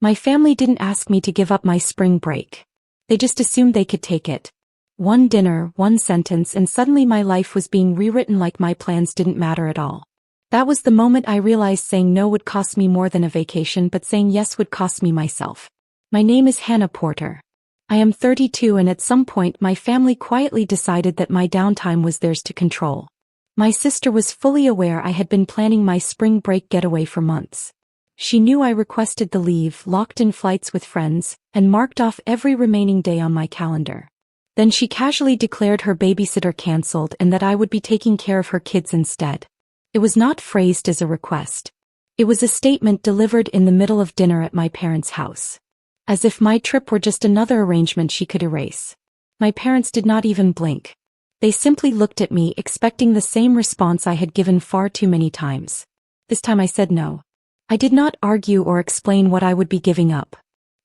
My family didn't ask me to give up my spring break. They just assumed they could take it. One dinner, one sentence, and suddenly my life was being rewritten like my plans didn't matter at all. That was the moment I realized saying no would cost me more than a vacation, but saying yes would cost me myself. My name is Hannah Porter. I am 32, and at some point my family quietly decided that my downtime was theirs to control. My sister was fully aware I had been planning my spring break getaway for months. She knew I requested the leave, locked in flights with friends, and marked off every remaining day on my calendar. Then she casually declared her babysitter canceled and that I would be taking care of her kids instead. It was not phrased as a request. It was a statement delivered in the middle of dinner at my parents' house. As if my trip were just another arrangement she could erase. My parents did not even blink. They simply looked at me, expecting the same response I had given far too many times. This time I said no. I did not argue or explain what I would be giving up.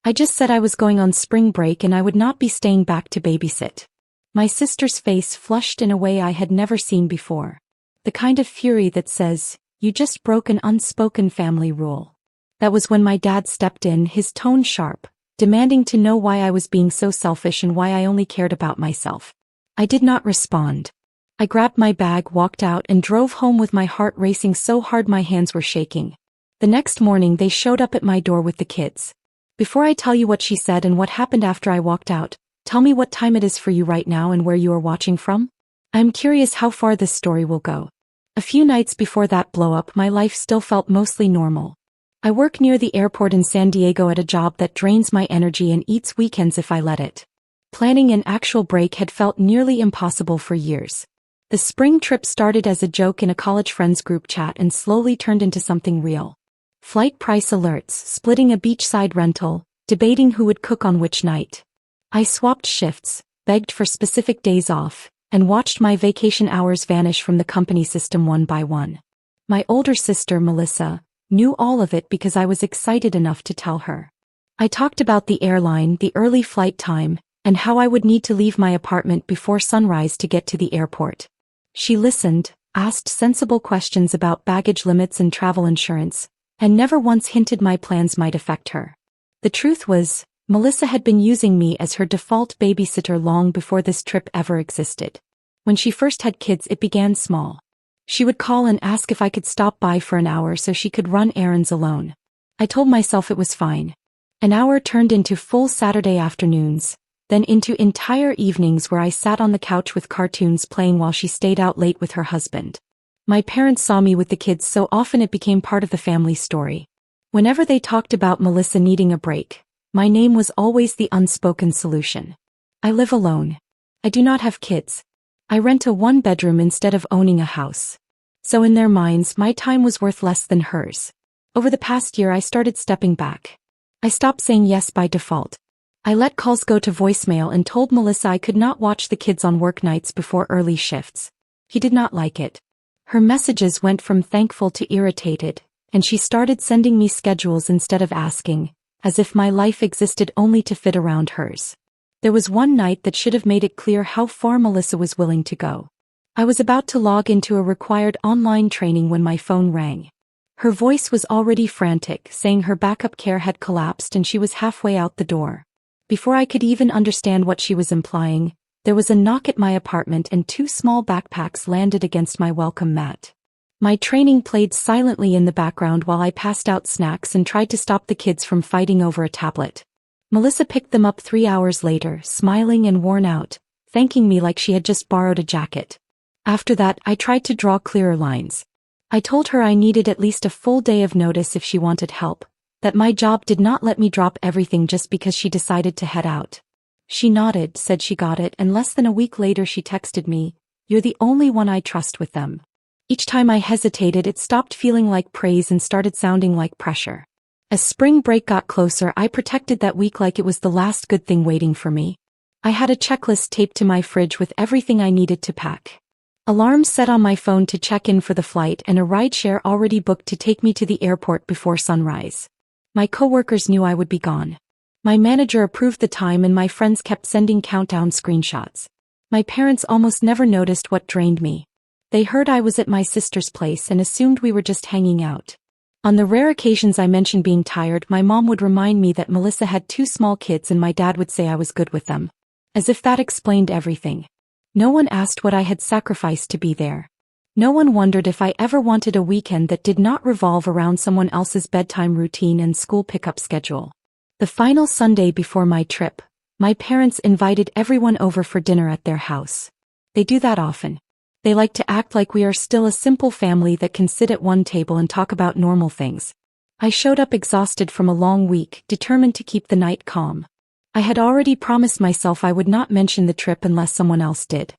I just said I was going on spring break and I would not be staying back to babysit. My sister's face flushed in a way I had never seen before. The kind of fury that says, "You just broke an unspoken family rule." That was when my dad stepped in, his tone sharp, demanding to know why I was being so selfish and why I only cared about myself. I did not respond. I grabbed my bag, walked out, and drove home with my heart racing so hard my hands were shaking. The next morning they showed up at my door with the kids. Before I tell you what she said and what happened after I walked out, tell me what time it is for you right now and where you are watching from? I'm curious how far this story will go. A few nights before that blow-up, my life still felt mostly normal. I work near the airport in San Diego at a job that drains my energy and eats weekends if I let it. Planning an actual break had felt nearly impossible for years. The spring trip started as a joke in a college friends group chat and slowly turned into something real. Flight price alerts, splitting a beachside rental, debating who would cook on which night. I swapped shifts, begged for specific days off, and watched my vacation hours vanish from the company system one by one. My older sister, Melissa, knew all of it because I was excited enough to tell her. I talked about the airline, the early flight time, and how I would need to leave my apartment before sunrise to get to the airport. She listened, asked sensible questions about baggage limits and travel insurance, and never once hinted my plans might affect her. The truth was, Melissa had been using me as her default babysitter long before this trip ever existed. When she first had kids, it began small. She would call and ask if I could stop by for an hour so she could run errands alone. I told myself it was fine. An hour turned into full Saturday afternoons, then into entire evenings where I sat on the couch with cartoons playing while she stayed out late with her husband. My parents saw me with the kids so often it became part of the family story. Whenever they talked about Melissa needing a break, my name was always the unspoken solution. I live alone. I do not have kids. I rent a one-bedroom instead of owning a house. So in their minds, my time was worth less than hers. Over the past year, I started stepping back. I stopped saying yes by default. I let calls go to voicemail and told Melissa I could not watch the kids on work nights before early shifts. He did not like it. Her messages went from thankful to irritated, and she started sending me schedules instead of asking, as if my life existed only to fit around hers. There was one night that should have made it clear how far Melissa was willing to go. I was about to log into a required online training when my phone rang. Her voice was already frantic, saying her backup care had collapsed and she was halfway out the door. Before I could even understand what she was implying, there was a knock at my apartment and 2 small backpacks landed against my welcome mat. My training played silently in the background while I passed out snacks and tried to stop the kids from fighting over a tablet. Melissa picked them up 3 hours later, smiling and worn out, thanking me like she had just borrowed a jacket. After that, I tried to draw clearer lines. I told her I needed at least a full day of notice if she wanted help, that my job did not let me drop everything just because she decided to head out. She nodded, said she got it, and less than a week later she texted me, "You're the only one I trust with them." Each time I hesitated, it stopped feeling like praise and started sounding like pressure. As spring break got closer, I protected that week like it was the last good thing waiting for me. I had a checklist taped to my fridge with everything I needed to pack. Alarms set on my phone to check in for the flight and a rideshare already booked to take me to the airport before sunrise. My coworkers knew I would be gone. My manager approved the time and my friends kept sending countdown screenshots. My parents almost never noticed what drained me. They heard I was at my sister's place and assumed we were just hanging out. On the rare occasions I mentioned being tired, my mom would remind me that Melissa had 2 small kids and my dad would say I was good with them. As if that explained everything. No one asked what I had sacrificed to be there. No one wondered if I ever wanted a weekend that did not revolve around someone else's bedtime routine and school pickup schedule. The final Sunday before my trip, my parents invited everyone over for dinner at their house. They do that often. They like to act like we are still a simple family that can sit at one table and talk about normal things. I showed up exhausted from a long week, determined to keep the night calm. I had already promised myself I would not mention the trip unless someone else did.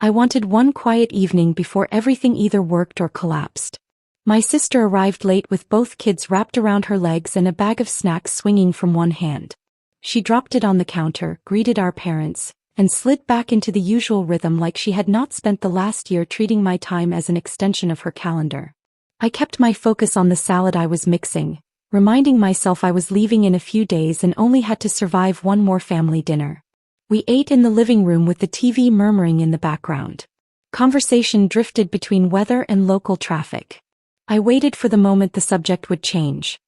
I wanted one quiet evening before everything either worked or collapsed. My sister arrived late with both kids wrapped around her legs and a bag of snacks swinging from one hand. She dropped it on the counter, greeted our parents, and slid back into the usual rhythm like she had not spent the last year treating my time as an extension of her calendar. I kept my focus on the salad I was mixing, reminding myself I was leaving in a few days and only had to survive one more family dinner. We ate in the living room with the TV murmuring in the background. Conversation drifted between weather and local traffic. I waited for the moment the subject would change.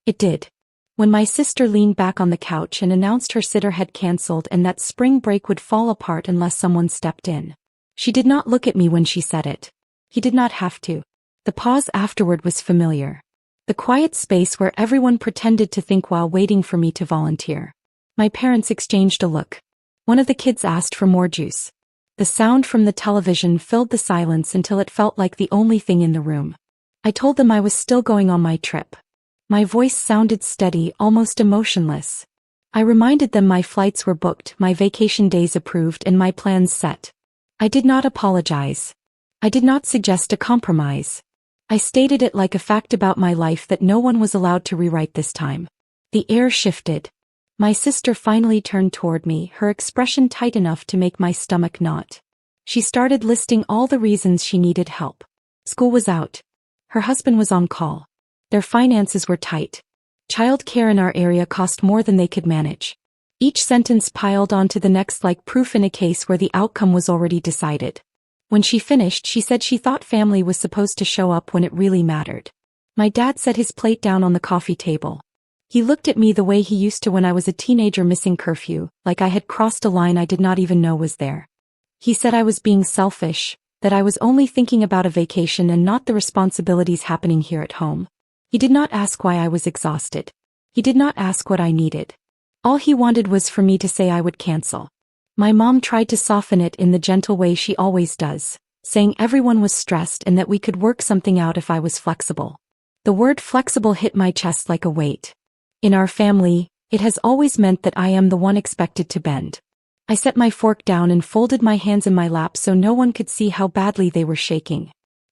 It did. When my sister leaned back on the couch and announced her sitter had canceled and that spring break would fall apart unless someone stepped in. She did not look at me when she said it. He did not have to. The pause afterward was familiar. The quiet space where everyone pretended to think while waiting for me to volunteer. My parents exchanged a look. One of the kids asked for more juice. The sound from the television filled the silence until it felt like the only thing in the room. I told them I was still going on my trip. My voice sounded steady, almost emotionless. I reminded them my flights were booked, my vacation days approved, and my plans set. I did not apologize. I did not suggest a compromise. I stated it like a fact about my life that no one was allowed to rewrite this time. The air shifted. My sister finally turned toward me, her expression tight enough to make my stomach knot. She started listing all the reasons she needed help. School was out. Her husband was on call. Their finances were tight. Child care in our area cost more than they could manage. Each sentence piled onto the next like proof in a case where the outcome was already decided. When she finished, she said she thought family was supposed to show up when it really mattered. My dad set his plate down on the coffee table. He looked at me the way he used to when I was a teenager missing curfew, like I had crossed a line I did not even know was there. He said I was being selfish, that I was only thinking about a vacation and not the responsibilities happening here at home. He did not ask why I was exhausted. He did not ask what I needed. All he wanted was for me to say I would cancel. My mom tried to soften it in the gentle way she always does, saying everyone was stressed and that we could work something out if I was flexible. The word flexible hit my chest like a weight. In our family, it has always meant that I am the one expected to bend. I set my fork down and folded my hands in my lap so no one could see how badly they were shaking.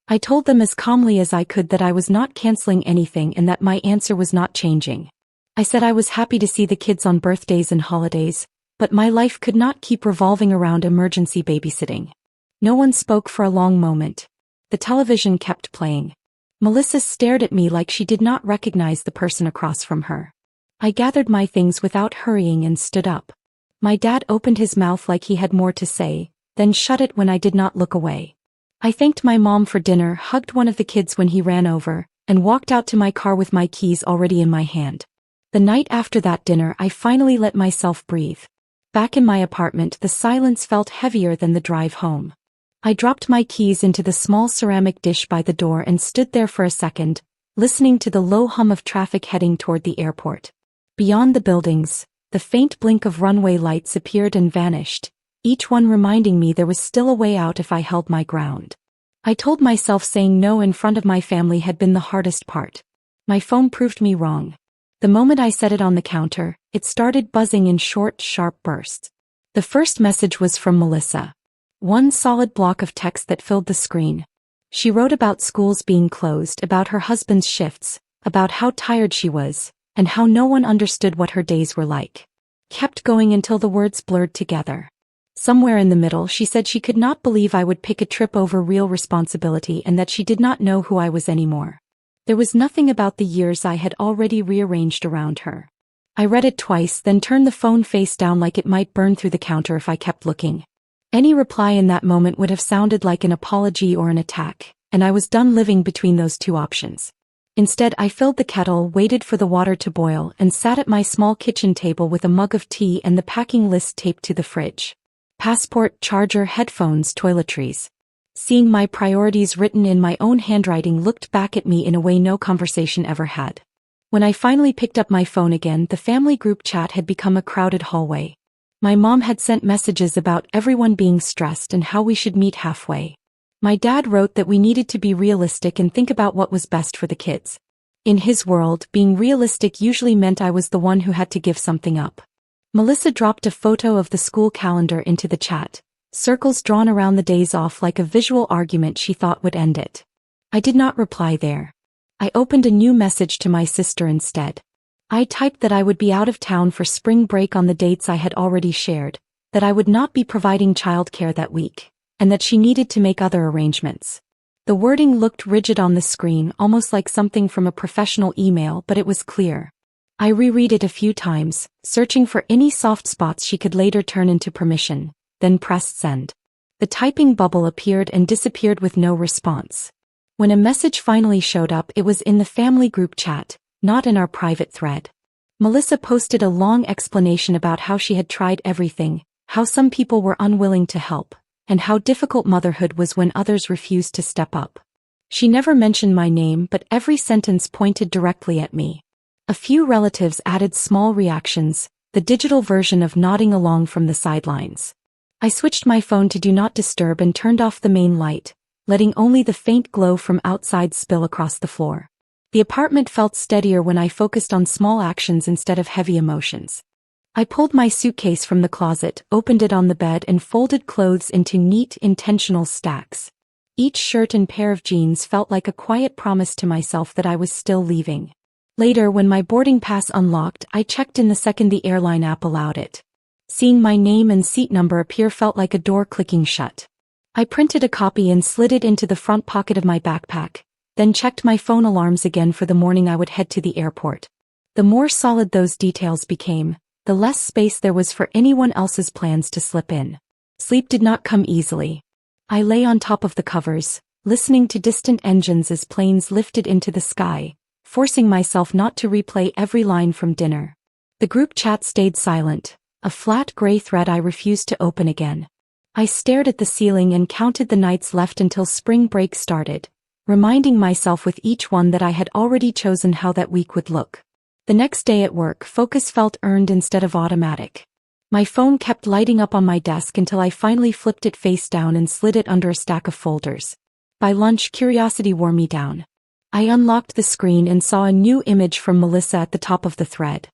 I told them as calmly as I could that I was not canceling anything and that my answer was not changing. I said I was happy to see the kids on birthdays and holidays, but my life could not keep revolving around emergency babysitting. No one spoke for a long moment. The television kept playing. Melissa stared at me like she did not recognize the person across from her. I gathered my things without hurrying and stood up. My dad opened his mouth like he had more to say, then shut it when I did not look away. I thanked my mom for dinner, hugged one of the kids when he ran over, and walked out to my car with my keys already in my hand. The night after that dinner, I finally let myself breathe. Back in my apartment, the silence felt heavier than the drive home. I dropped my keys into the small ceramic dish by the door and stood there for a second, listening to the low hum of traffic heading toward the airport. Beyond the buildings, the faint blink of runway lights appeared and vanished, each one reminding me there was still a way out if I held my ground. I told myself saying no in front of my family had been the hardest part. My phone proved me wrong. The moment I set it on the counter, it started buzzing in short, sharp bursts. The first message was from Melissa. One solid block of text that filled the screen. She wrote about schools being closed, about her husband's shifts, about how tired she was, and how no one understood what her days were like. Kept going until the words blurred together. Somewhere in the middle she said she could not believe I would pick a trip over real responsibility and that she did not know who I was anymore. There was nothing about the years I had already rearranged around her. I read it twice, then turned the phone face down like it might burn through the counter if I kept looking. Any reply in that moment would have sounded like an apology or an attack, and I was done living between those two options. Instead, I filled the kettle, waited for the water to boil, and sat at my small kitchen table with a mug of tea and the packing list taped to the fridge. Passport, charger, headphones, toiletries. Seeing my priorities written in my own handwriting looked back at me in a way no conversation ever had. When I finally picked up my phone again, the family group chat had become a crowded hallway. My mom had sent messages about everyone being stressed and how we should meet halfway. My dad wrote that we needed to be realistic and think about what was best for the kids. In his world, being realistic usually meant I was the one who had to give something up. Melissa dropped a photo of the school calendar into the chat, circles drawn around the days off like a visual argument she thought would end it. I did not reply there. I opened a new message to my sister instead. I typed that I would be out of town for spring break on the dates I had already shared, that I would not be providing childcare that week, and that she needed to make other arrangements. The wording looked rigid on the screen, almost like something from a professional email, but it was clear. I reread it a few times, searching for any soft spots she could later turn into permission, then pressed send. The typing bubble appeared and disappeared with no response. When a message finally showed up, it was in the family group chat, not in our private thread. Melissa posted a long explanation about how she had tried everything, how some people were unwilling to help, and how difficult motherhood was when others refused to step up. She never mentioned my name, but every sentence pointed directly at me. A few relatives added small reactions, the digital version of nodding along from the sidelines. I switched my phone to Do Not Disturb and turned off the main light, letting only the faint glow from outside spill across the floor. The apartment felt steadier when I focused on small actions instead of heavy emotions. I pulled my suitcase from the closet, opened it on the bed, and folded clothes into neat, intentional stacks. Each shirt and pair of jeans felt like a quiet promise to myself that I was still leaving. Later, when my boarding pass unlocked, I checked in the second the airline app allowed it. Seeing my name and seat number appear felt like a door clicking shut. I printed a copy and slid it into the front pocket of my backpack, then checked my phone alarms again for the morning I would head to the airport. The more solid those details became, the less space there was for anyone else's plans to slip in. Sleep did not come easily. I lay on top of the covers, listening to distant engines as planes lifted into the sky, forcing myself not to replay every line from dinner. The group chat stayed silent, a flat gray thread I refused to open again. I stared at the ceiling and counted the nights left until spring break started, reminding myself with each one that I had already chosen how that week would look. The next day at work, focus felt earned instead of automatic. My phone kept lighting up on my desk until I finally flipped it face down and slid it under a stack of folders. By lunch, curiosity wore me down. I unlocked the screen and saw a new image from Melissa at the top of the thread.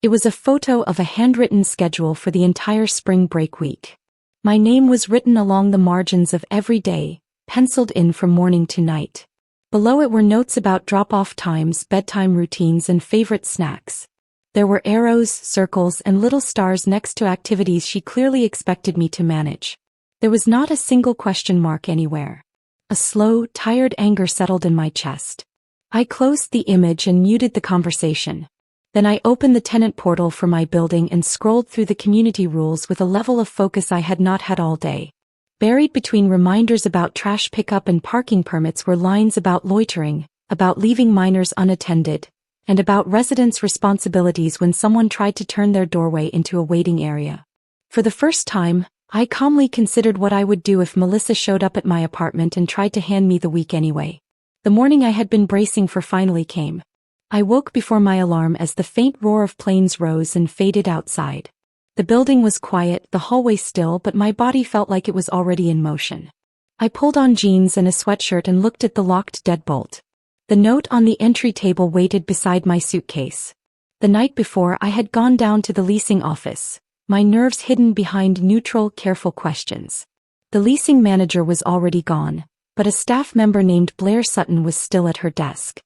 It was a photo of a handwritten schedule for the entire spring break week. My name was written along the margins of every day, penciled in from morning to night. Below it were notes about drop-off times, bedtime routines, and favorite snacks. There were arrows, circles, and little stars next to activities she clearly expected me to manage. There was not a single question mark anywhere. A slow, tired anger settled in my chest. I closed the image and muted the conversation. Then I opened the tenant portal for my building and scrolled through the community rules with a level of focus I had not had all day. Buried between reminders about trash pickup and parking permits were lines about loitering, about leaving minors unattended, and about residents' responsibilities when someone tried to turn their doorway into a waiting area. For the first time, I calmly considered what I would do if Melissa showed up at my apartment and tried to hand me the week anyway. The morning I had been bracing for finally came. I woke before my alarm as the faint roar of planes rose and faded outside. The building was quiet, the hallway still, but my body felt like it was already in motion. I pulled on jeans and a sweatshirt and looked at the locked deadbolt. The note on the entry table waited beside my suitcase. The night before, I had gone down to the leasing office, my nerves hidden behind neutral, careful questions. The leasing manager was already gone, but a staff member named Blair Sutton was still at her desk.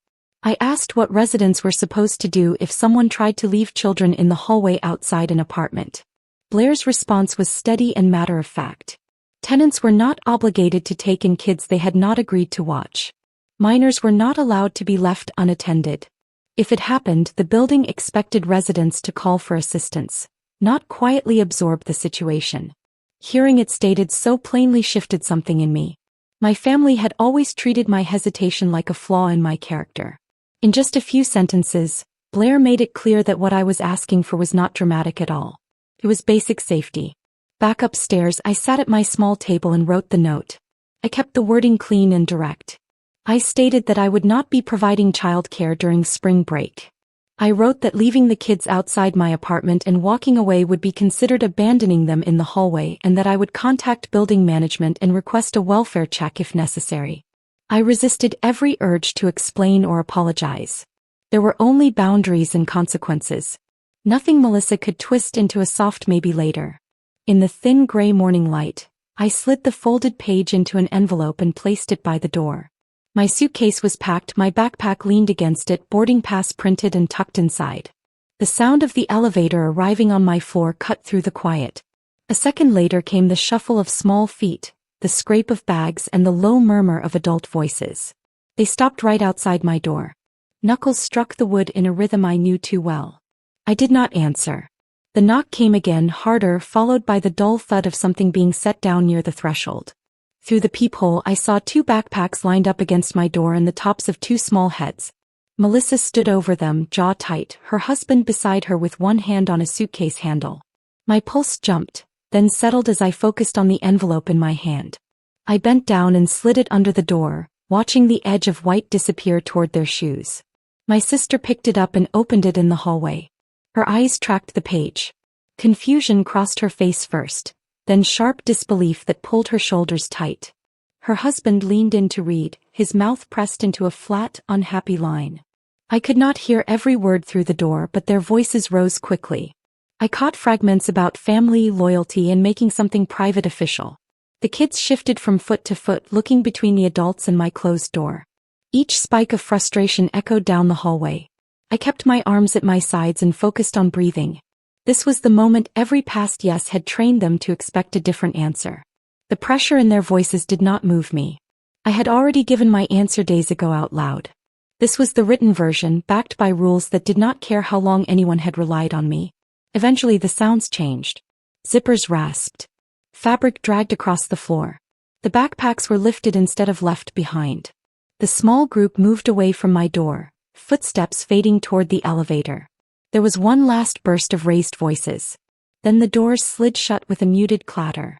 I asked what residents were supposed to do if someone tried to leave children in the hallway outside an apartment. Blair's response was steady and matter-of-fact. Tenants were not obligated to take in kids they had not agreed to watch. Minors were not allowed to be left unattended. If it happened, the building expected residents to call for assistance, not quietly absorb the situation. Hearing it stated so plainly shifted something in me. My family had always treated my hesitation like a flaw in my character. In just a few sentences, Blair made it clear that what I was asking for was not dramatic at all. It was basic safety. Back upstairs, I sat at my small table and wrote the note. I kept the wording clean and direct. I stated that I would not be providing childcare during spring break. I wrote that leaving the kids outside my apartment and walking away would be considered abandoning them in the hallway, and that I would contact building management and request a welfare check if necessary. I resisted every urge to explain or apologize. There were only boundaries and consequences. Nothing Melissa could twist into a soft maybe later. In the thin gray morning light, I slid the folded page into an envelope and placed it by the door. My suitcase was packed, my backpack leaned against it, boarding pass printed and tucked inside. The sound of the elevator arriving on my floor cut through the quiet. A second later came the shuffle of small feet, the scrape of bags, and the low murmur of adult voices. They stopped right outside my door. Knuckles struck the wood in a rhythm I knew too well. I did not answer. The knock came again, harder, followed by the dull thud of something being set down near the threshold. Through the peephole I saw two backpacks lined up against my door and the tops of two small heads. Melissa stood over them, jaw tight, her husband beside her with one hand on a suitcase handle. My pulse jumped, then settled as I focused on the envelope in my hand. I bent down and slid it under the door, watching the edge of white disappear toward their shoes. My sister picked it up and opened it in the hallway. Her eyes tracked the page. Confusion crossed her face first, then sharp disbelief that pulled her shoulders tight. Her husband leaned in to read, his mouth pressed into a flat, unhappy line. I could not hear every word through the door, but their voices rose quickly. I caught fragments about family, loyalty, and making something private official. The kids shifted from foot to foot, looking between the adults and my closed door. Each spike of frustration echoed down the hallway. I kept my arms at my sides and focused on breathing. This was the moment every past yes had trained them to expect a different answer. The pressure in their voices did not move me. I had already given my answer days ago out loud. This was the written version, backed by rules that did not care how long anyone had relied on me. Eventually the sounds changed. Zippers rasped. Fabric dragged across the floor. The backpacks were lifted instead of left behind. The small group moved away from my door, footsteps fading toward the elevator. There was one last burst of raised voices. Then the doors slid shut with a muted clatter.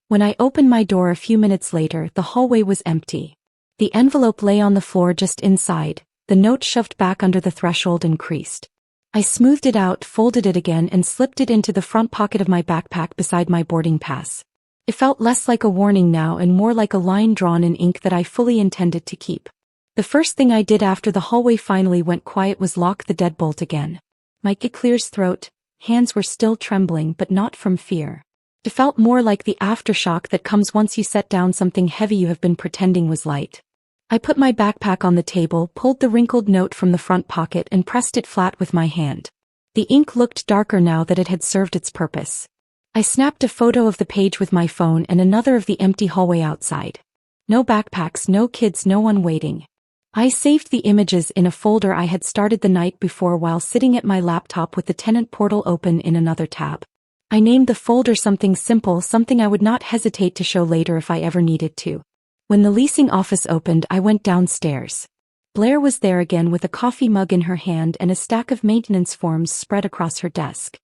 When I opened my door a few minutes later, the hallway was empty. The envelope lay on the floor just inside, the note shoved back under the threshold and creased. I smoothed it out, folded it again, and slipped it into the front pocket of my backpack beside my boarding pass. It felt less like a warning now and more like a line drawn in ink that I fully intended to keep. The first thing I did after the hallway finally went quiet was lock the deadbolt again. Mike clears throat, hands were still trembling but not from fear. It felt more like the aftershock that comes once you set down something heavy you have been pretending was light. I put my backpack on the table, pulled the wrinkled note from the front pocket and pressed it flat with my hand. The ink looked darker now that it had served its purpose. I snapped a photo of the page with my phone and another of the empty hallway outside. No backpacks, no kids, no one waiting. I saved the images in a folder I had started the night before while sitting at my laptop with the tenant portal open in another tab. I named the folder something simple, something I would not hesitate to show later if I ever needed to. When the leasing office opened, I went downstairs. Blair was there again with a coffee mug in her hand and a stack of maintenance forms spread across her desk.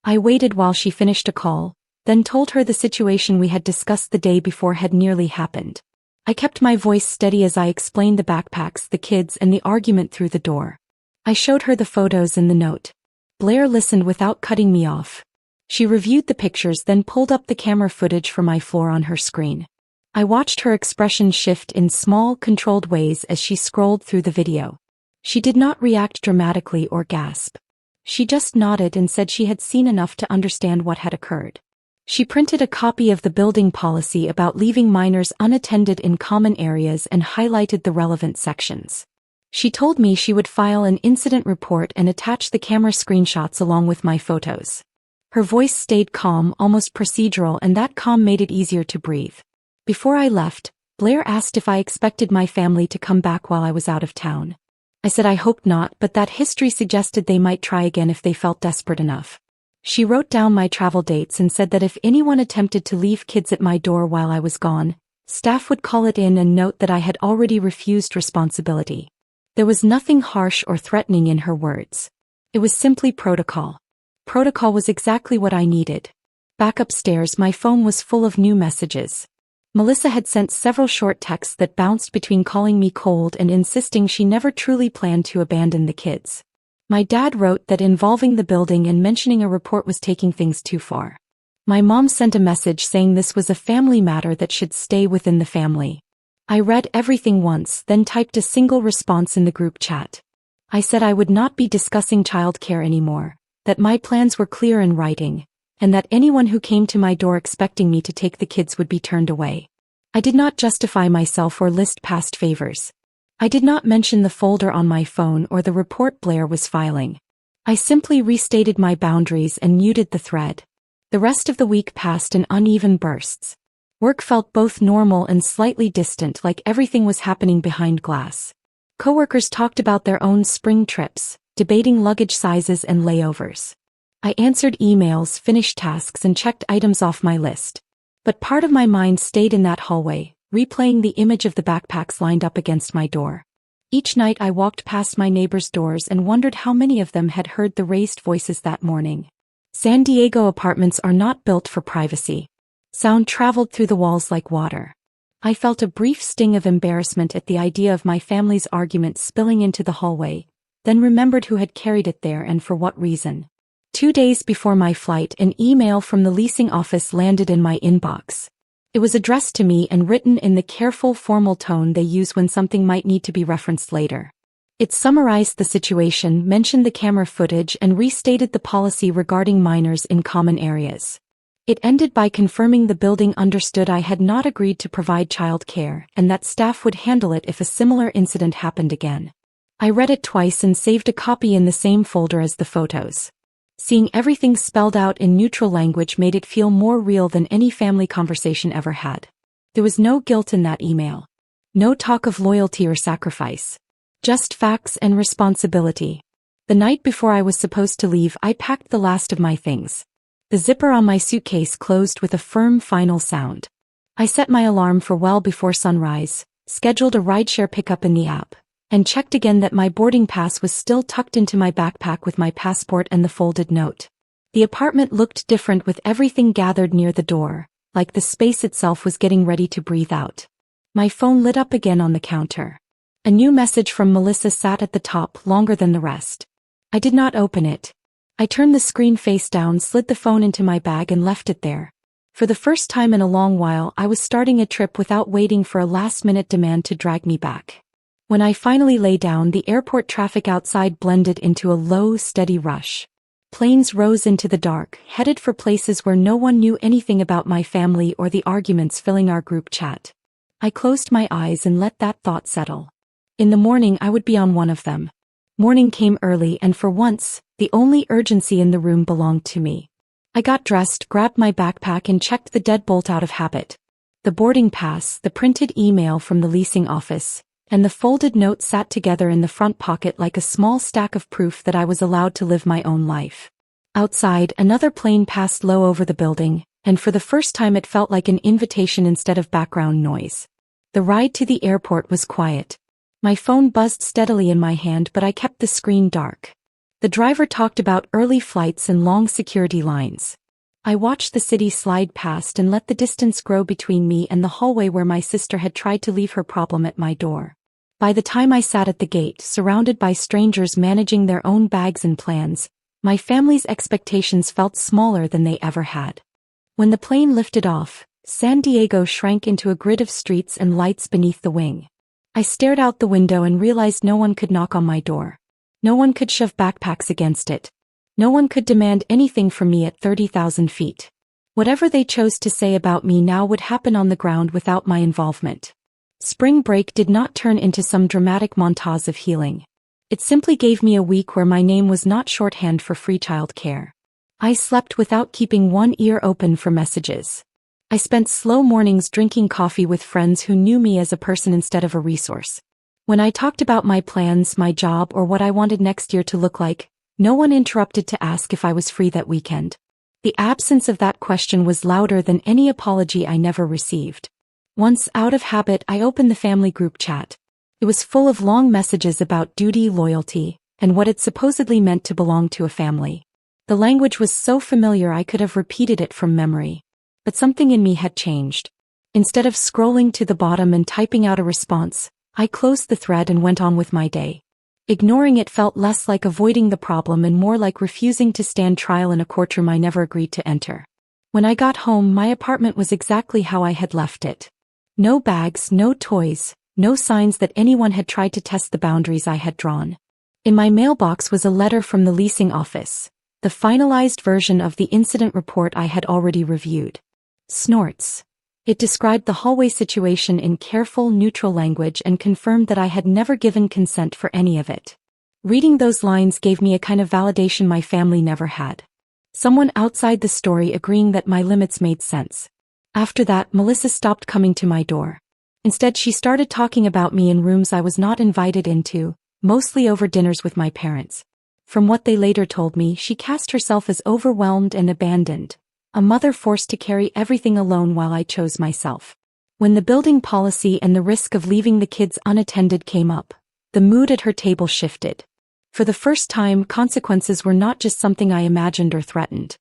I waited while she finished a call, then told her the situation we had discussed the day before had nearly happened. I kept my voice steady as I explained the backpacks, the kids, and the argument through the door. I showed her the photos and the note. Blair listened without cutting me off. She reviewed the pictures, then pulled up the camera footage from my floor on her screen. I watched her expression shift in small, controlled ways as she scrolled through the video. She did not react dramatically or gasp. She just nodded and said she had seen enough to understand what had occurred. She printed a copy of the building policy about leaving minors unattended in common areas and highlighted the relevant sections. She told me she would file an incident report and attach the camera screenshots along with my photos. Her voice stayed calm, almost procedural, and that calm made it easier to breathe. Before I left, Blair asked if I expected my family to come back while I was out of town. I said I hoped not, but that history suggested they might try again if they felt desperate enough. She wrote down my travel dates and said that if anyone attempted to leave kids at my door while I was gone, staff would call it in and note that I had already refused responsibility. There was nothing harsh or threatening in her words. It was simply protocol. Protocol was exactly what I needed. Back upstairs, my phone was full of new messages. Melissa had sent several short texts that bounced between calling me cold and insisting she never truly planned to abandon the kids. My dad wrote that involving the building and mentioning a report was taking things too far. My mom sent a message saying this was a family matter that should stay within the family. I read everything once, then typed a single response in the group chat. I said I would not be discussing childcare anymore, that my plans were clear in writing, and that anyone who came to my door expecting me to take the kids would be turned away. I did not justify myself or list past favors. I did not mention the folder on my phone or the report Blair was filing. I simply restated my boundaries and muted the thread. The rest of the week passed in uneven bursts. Work felt both normal and slightly distant, like everything was happening behind glass. Coworkers talked about their own spring trips, debating luggage sizes and layovers. I answered emails, finished tasks, and checked items off my list. But part of my mind stayed in that hallway, replaying the image of the backpacks lined up against my door. Each night I walked past my neighbors' doors and wondered how many of them had heard the raised voices that morning. San Diego apartments are not built for privacy. Sound traveled through the walls like water. I felt a brief sting of embarrassment at the idea of my family's argument spilling into the hallway, then remembered who had carried it there and for what reason. 2 days before my flight, an email from the leasing office landed in my inbox. It was addressed to me and written in the careful, formal tone they use when something might need to be referenced later. It summarized the situation, mentioned the camera footage, and restated the policy regarding minors in common areas. It ended by confirming the building understood I had not agreed to provide child care and that staff would handle it if a similar incident happened again. I read it twice and saved a copy in the same folder as the photos. Seeing everything spelled out in neutral language made it feel more real than any family conversation ever had. There was no guilt in that email. No talk of loyalty or sacrifice. Just facts and responsibility. The night before I was supposed to leave, I packed the last of my things. The zipper on my suitcase closed with a firm final sound. I set my alarm for well before sunrise, scheduled a rideshare pickup in the app, and checked again that my boarding pass was still tucked into my backpack with my passport and the folded note. The apartment looked different with everything gathered near the door, like the space itself was getting ready to breathe out. My phone lit up again on the counter. A new message from Melissa sat at the top, longer than the rest. I did not open it. I turned the screen face down, slid the phone into my bag and left it there. For the first time in a long while, I was starting a trip without waiting for a last-minute demand to drag me back. When I finally lay down, the airport traffic outside blended into a low, steady rush. Planes rose into the dark, headed for places where no one knew anything about my family or the arguments filling our group chat. I closed my eyes and let that thought settle. In the morning I would be on one of them. Morning came early, and for once, the only urgency in the room belonged to me. I got dressed, grabbed my backpack and checked the deadbolt out of habit. The boarding pass, the printed email from the leasing office, and the folded note sat together in the front pocket like a small stack of proof that I was allowed to live my own life. Outside, another plane passed low over the building, and for the first time it felt like an invitation instead of background noise. The ride to the airport was quiet. My phone buzzed steadily in my hand, but I kept the screen dark. The driver talked about early flights and long security lines. I watched the city slide past and let the distance grow between me and the hallway where my sister had tried to leave her problem at my door. By the time I sat at the gate, surrounded by strangers managing their own bags and plans, my family's expectations felt smaller than they ever had. When the plane lifted off, San Diego shrank into a grid of streets and lights beneath the wing. I stared out the window and realized no one could knock on my door. No one could shove backpacks against it. No one could demand anything from me at 30,000 feet. Whatever they chose to say about me now would happen on the ground without my involvement. Spring break did not turn into some dramatic montage of healing. It simply gave me a week where my name was not shorthand for free child care. I slept without keeping one ear open for messages. I spent slow mornings drinking coffee with friends who knew me as a person instead of a resource. When I talked about my plans, my job, or what I wanted next year to look like, no one interrupted to ask if I was free that weekend. The absence of that question was louder than any apology I never received. Once out of habit, I opened the family group chat. It was full of long messages about duty, loyalty, and what it supposedly meant to belong to a family. The language was so familiar I could have repeated it from memory. But something in me had changed. Instead of scrolling to the bottom and typing out a response, I closed the thread and went on with my day. Ignoring it felt less like avoiding the problem and more like refusing to stand trial in a courtroom I never agreed to enter. When I got home, my apartment was exactly how I had left it. No bags, no toys, no signs that anyone had tried to test the boundaries I had drawn. In my mailbox was a letter from the leasing office, the finalized version of the incident report I had already reviewed. Snorts. It described the hallway situation in careful, neutral language and confirmed that I had never given consent for any of it. Reading those lines gave me a kind of validation my family never had. Someone outside the story agreeing that my limits made sense. After that, Melissa stopped coming to my door. Instead, she started talking about me in rooms I was not invited into, mostly over dinners with my parents. From what they later told me, she cast herself as overwhelmed and abandoned, a mother forced to carry everything alone while I chose myself. When the building policy and the risk of leaving the kids unattended came up, the mood at her table shifted. For the first time, consequences were not just something I imagined or threatened.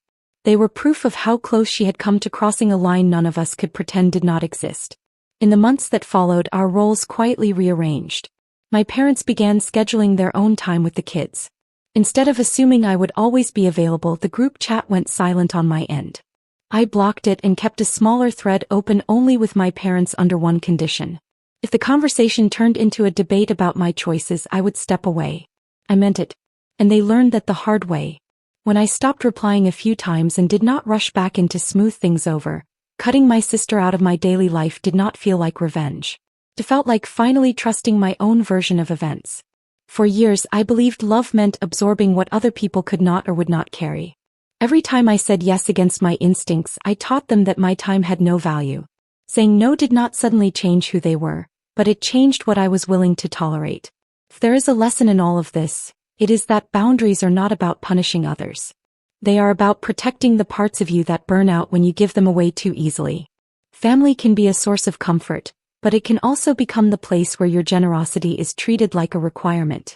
They were proof of how close she had come to crossing a line none of us could pretend did not exist. In the months that followed, our roles quietly rearranged. My parents began scheduling their own time with the kids. Instead of assuming I would always be available, the group chat went silent on my end. I blocked it and kept a smaller thread open only with my parents under one condition. If the conversation turned into a debate about my choices, I would step away. I meant it. And they learned that the hard way. When I stopped replying a few times and did not rush back in to smooth things over, cutting my sister out of my daily life did not feel like revenge. It felt like finally trusting my own version of events. For years, I believed love meant absorbing what other people could not or would not carry. Every time I said yes against my instincts, I taught them that my time had no value. Saying no did not suddenly change who they were, but it changed what I was willing to tolerate. If there is a lesson in all of this, it is that boundaries are not about punishing others. They are about protecting the parts of you that burn out when you give them away too easily. Family can be a source of comfort, but it can also become the place where your generosity is treated like a requirement.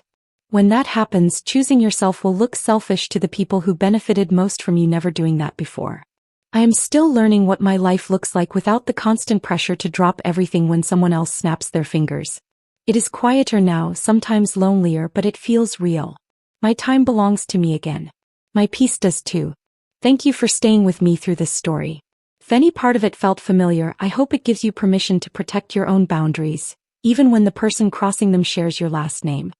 When that happens, choosing yourself will look selfish to the people who benefited most from you never doing that before. I am still learning what my life looks like without the constant pressure to drop everything when someone else snaps their fingers. It is quieter now, sometimes lonelier, but it feels real. My time belongs to me again. My peace does too. Thank you for staying with me through this story. If any part of it felt familiar, I hope it gives you permission to protect your own boundaries, even when the person crossing them shares your last name.